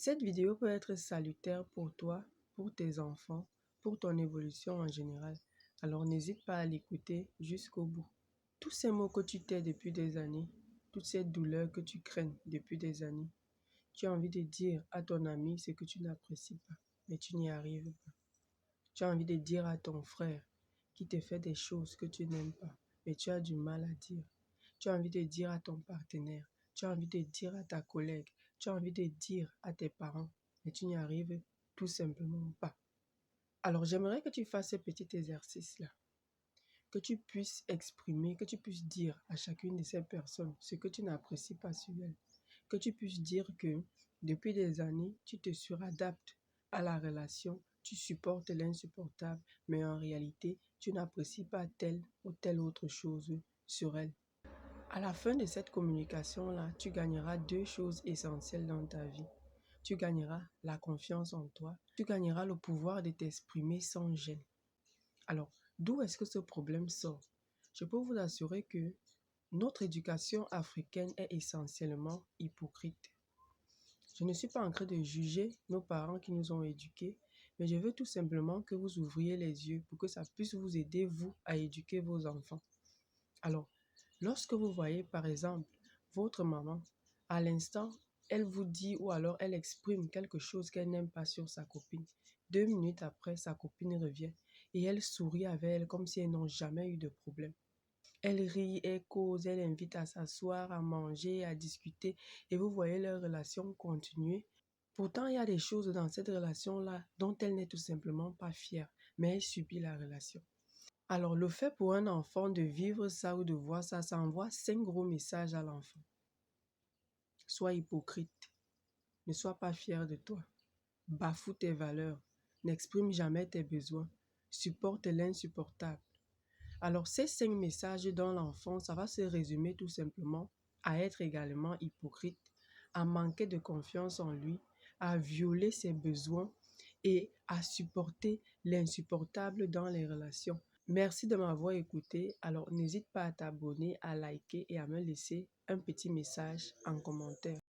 Cette vidéo peut être salutaire pour toi, pour tes enfants, pour ton évolution en général. Alors n'hésite pas à l'écouter jusqu'au bout. Tous ces mots que tu tais depuis des années, toutes ces douleurs que tu crains depuis des années, tu as envie de dire à ton ami ce que tu n'apprécies pas, mais tu n'y arrives pas. Tu as envie de dire à ton frère qui te fait des choses que tu n'aimes pas, mais tu as du mal à dire. Tu as envie de dire à ton partenaire, tu as envie de dire à ta collègue, tu as envie de dire à tes parents, mais tu n'y arrives tout simplement pas. Alors j'aimerais que tu fasses ce petit exercice-là, que tu puisses exprimer, que tu puisses dire à chacune de ces personnes ce que tu n'apprécies pas sur elles, que tu puisses dire que depuis des années, tu te suradaptes à la relation, tu supportes l'insupportable, mais en réalité, tu n'apprécies pas telle ou telle autre chose sur elle. À la fin de cette communication-là, tu gagneras deux choses essentielles dans ta vie. Tu gagneras la confiance en toi, tu gagneras le pouvoir de t'exprimer sans gêne. Alors, d'où est-ce que ce problème sort? Je peux vous assurer que notre éducation africaine est essentiellement hypocrite. Je ne suis pas en train de juger nos parents qui nous ont éduqués, mais je veux tout simplement que vous ouvriez les yeux pour que ça puisse vous aider, vous, à éduquer vos enfants. Alors, lorsque vous voyez, par exemple, votre maman, à l'instant, elle vous dit ou alors elle exprime quelque chose qu'elle n'aime pas sur sa copine. 2 minutes après, sa copine revient et elle sourit avec elle comme si elles n'ont jamais eu de problème. Elle rit, elle cause, elle invite à s'asseoir, à manger, à discuter et vous voyez leur relation continuer. Pourtant, il y a des choses dans cette relation-là dont elle n'est tout simplement pas fière, mais elle subit la relation. Alors, le fait pour un enfant de vivre ça ou de voir ça, ça envoie 5 gros messages à l'enfant. Sois hypocrite, ne sois pas fier de toi, bafoue tes valeurs, n'exprime jamais tes besoins, supporte l'insupportable. Alors, ces 5 messages dans l'enfant, ça va se résumer tout simplement à être également hypocrite, à manquer de confiance en lui, à violer ses besoins et à supporter l'insupportable dans les relations. Merci de m'avoir écouté. Alors, n'hésite pas à t'abonner, à liker et à me laisser un petit message en commentaire.